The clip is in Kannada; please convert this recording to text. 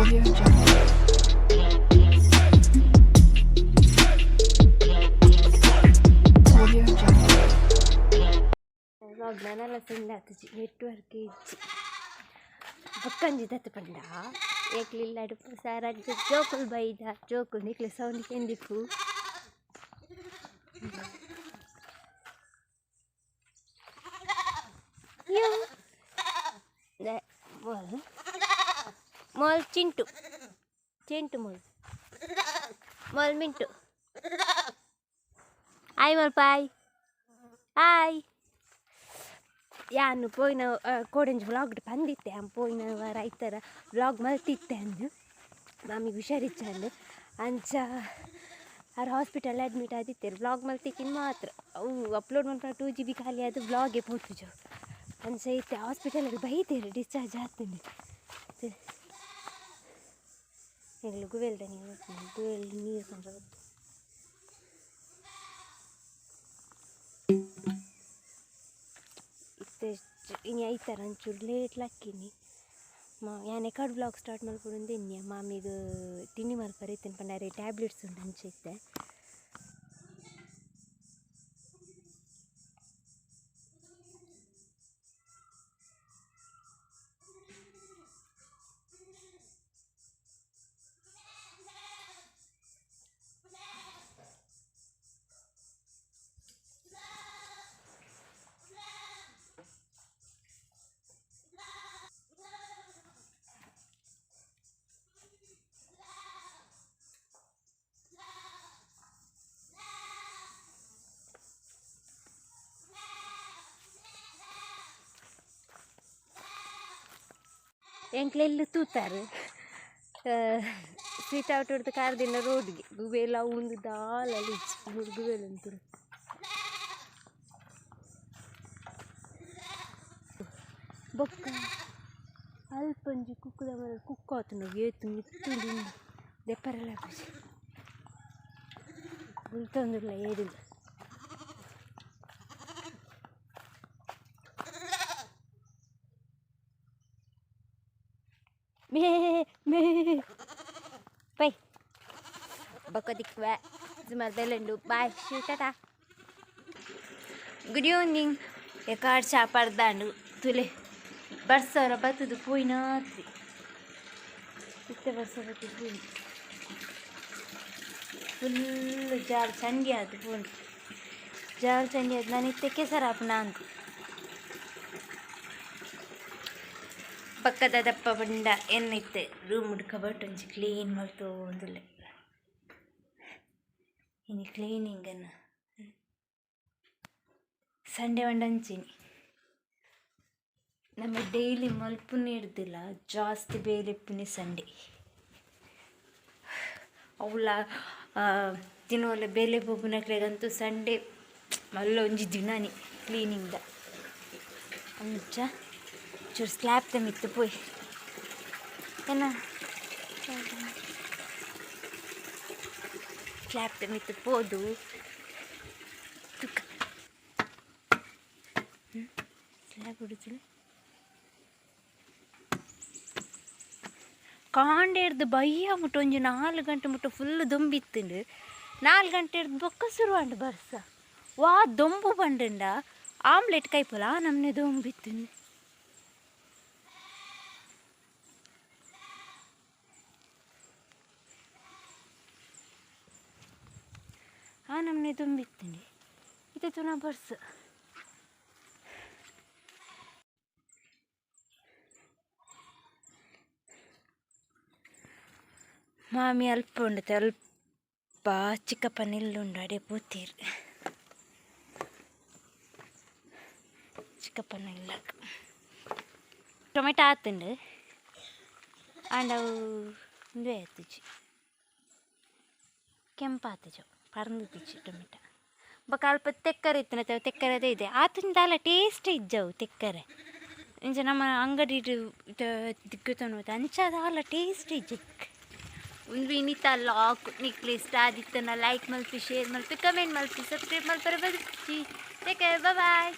Audio Jungle. Audio Jungle. Lockdown sendati network bakkanji tatpanda eklillaడు సారానికి జోకులు బయట జోకులు నీకు సౌండ్కి ఎందుకు मोल चिंटू चिंटू मोल मिंटू आई मोल पाई आई ಯಾನು ಪೋಯಿನ ಕೋಡೆಂಜ್ ವ್ಲಾಗ್ ಬಂದಿತ್ತೆ ಪೋಯಿನ ರೈತರ ವ್ಲಾಗ್ ಮಲ್ತಿತ್ತೆ ಅಂದು ಮಾಮಿಗೆ ಹುಷಾರಿಚ್ಚಂದು ಅಂಚ ಅವ್ರು ಹಾಸ್ಪಿಟಲ್ ಅಡ್ಮಿಟ್ ಆದಿತ್ತೇರು ವ್ಲಾಗ್ ಮಲ್ತಿಕ್ಕಿನ ಮಾತ್ರ ಅವು ಅಪ್ಲೋಡ್ ಮಾಡ್ಕೊಂಡು 2 GB ಖಾಲಿ ಅದು ವ್ಲಾಗೆ ಪೋಟುಜು ಅಂಚ ಐತೆ ಹಾಸ್ಪಿಟಲಿಗೆ ಬೈತೇರು ಡಿಸ್ಚಾರ್ಜ್ ಆಗ್ತದೆ ಎಲ್ಲಿ ಗುವೆಲ್ದ ನೀರು ಕಂಡ್ರೆ ಇನ್ನು ಐತಾರ ಒಂಚೂರು ಲೇಟ್ ಲಕ್ಕಿನಿ ಯಾನೆ ಕಡ್ ಬ್ಲಾಗ್ ಸ್ಟಾರ್ಟ್ ಮಾಡ್ಕೊಂಡು ಇನ್ಯ ಮಾಮಿಗೆ ತಿಂಡಿ ಮಲ್ಪರಿತ್ತೇನೆ ಪಂಡಾರೆ ಟ್ಯಾಬ್ಲೆಟ್ಸ್ ಉಂಟು ಹಂಚೈತೆ ಎಂಕ್ಲೆಲ್ಲ ತೂತಾರೆ ಸ್ವೀಟ್ ಔಟ್ ಹೊಡೆದು ಕಾರ್ದಿಂದ ರೋಡ್ಗೆ ಗುಬೇಲ ಉಂದು ದಾಲಲ್ಲಿ ಗುಬೇಲ ಅಂತ ಬೊಕ್ಕ ಅಲ್ಪಂಜಿ ಕುಕ್ಕದ ಮರ ಕುಕ್ಕಾತು ನಾವು ಏತು ಮಿತ್ತು ದೆಪ್ಪರೆಲ್ಲ ಉಳ್ತೊಂದಿಲ್ಲ ಏರಿಲ್ಲ ಮೇ ಮೇ ಬೈ ಬಕ್ಕದಿಕ್ವೆ ಸುಮಾರು ಬಾಯ್ ಟಾಟಾ ಗುಡ್ ಈವ್ನಿಂಗ್ ಎಕಾಡ್ ಚಾಪರ್ದಾಂಡು ತುಲೆ ಬರ್ಸವರ ಬತ್ತದು ಪೋಯಿನಾತ್ರಿ ಇತ್ತೆ ಬರ್ಸ ಬತ್ತು ಪೋಯಿ ಫುಲ್ ಜಾರು ಚಂಡಿ ಆಯ್ತು ಫೋನ್ ಜಾರು ಚಂಡಿ ಆಯ್ತು ನಾನು ಇತ್ತೆ ಕೆಸರಾಪನ ಅಂತ ಪಕ್ಕದ ದಪ್ಪ ಬಂಡ ಏನೈತೆ ರೂಮ್ ಹುಡ್ಕೊಬಟ್ಟು ಒಂಚು ಕ್ಲೀನ್ ಮಾಡ್ತು ಒಂದಿಲ್ಲ ಇನ್ನು ಕ್ಲೀನಿಂಗನ್ನು ಸಂಡೆ ಒಂಡಂಚಿನಿ ನಮ್ಮ ಡೈಲಿ ಮಲ್ಪುನೇ ಇರ್ದಿಲ್ಲ ಜಾಸ್ತಿ ಬೇಲೆಪ್ಪುನಿ ಸಂಡೆ ಅವಳ ತಿನ್ನೋಲ್ಲ ಬೇಲೆ ಪೊಪ್ಪುನಕ್ಲೆಗಂತೂ ಸಂಡೆ ಮಲ್ಲ ಒಂಜಿ ದಿನನಿ ಕ್ಲೀನಿಂಗ್ದ ಅಂಚ ಚೂರು ಸ್ಲ್ಯಾಬ್ ತಮ್ಮಿತ್ತು ಪೋಯ್ ಏನ ಸ್ಲ್ಯಾಬ್ ತಮ್ಮಿತ್ತು ಪೋದು ತುಕ್ಕ ಸ್ಲ್ಯಾಬ್ ಹುಡುಚಲು ಕಾಂಡೆ ಹಿಡ್ದು ಬಯ್ಯ ಮುಟ್ಟು ಒಂಜಿ 4 ಗಂಟೆ ಮುಟ್ಟು ಫುಲ್ ದೊಂಬಿತ್ತುಂಡು 4 ಗಂಟೆ ಹಿಡ್ದು ಬೊಕ್ಕ ಶುರುವಾಂಡು ಬರ್ಸ ವಾ ದೊಂಬು ಬಂಡುಂಡ ಆಮ್ಲೆಟ್ ಕೈಪಲ ನಮ್ಮನೆ ದೊಂಬಿತ್ತುಂಡು ನಮ್ಮನೆ ತುಂಬಿತ್ತೀನಿ ಇದು ತುನ ಬರ್ಸ ಮಾಮಿ ಅಲ್ಪ ಉಂಡತೆ ಅಲ್ಪ ಚಿಕ್ಕಪ್ಪ ನಿಲ್ಲುಂಡು ಅಡೆ ಪೂತೀರು ಚಿಕ್ಕಪ್ಪ ನಿಲ್ಲ ಟೊಮೆಟೊ ಆತುಂಡು ಆಂಡವು ಇಂದು ಆಯ್ತುಜಿ ಕೆಂಪಾತುಜು ಪರಂದಿಚ್ಚು ಟೊಮೆಟೊ ಬೊಕ್ಕ ಅಲ್ಪ ತೆಕ್ಕರೆ ಇತ್ತಿನತ್ತವ ತೆಕ್ಕರದೇ ಇದೆ ಆತುಂಡಾಲ ಟೇಸ್ಟ್ ಇಜ್ಜವು ತೆಕ್ಕರೆ ಇಂಚ ನಮ್ಮ ಅಂಗಡಿ ದಿಕ್ಕುತ್ತನು ಅಂಚಾದಾಲ ಟೇಸ್ಟ್ ಇಜ್ಜೆ ಒಂದು ಇನ್ನಿತ ಲಾಕ್ ನಿಕ್ಲಿ ಇಷ್ಟ ಆದಿತ್ತನ ಲೈಕ್ ಮಲ್ಪಿ ಶೇರ್ ಮಲ್ಪಿ ಕಮೆಂಟ್ ಮಲ್ಪಿ ಸಬ್ಸ್ಕ್ರೈಬ್ ಮಲ್ಪರೆ ಬದುಕಿ ಟೇಕ್ ಕೇರ್ ಬಾಯ್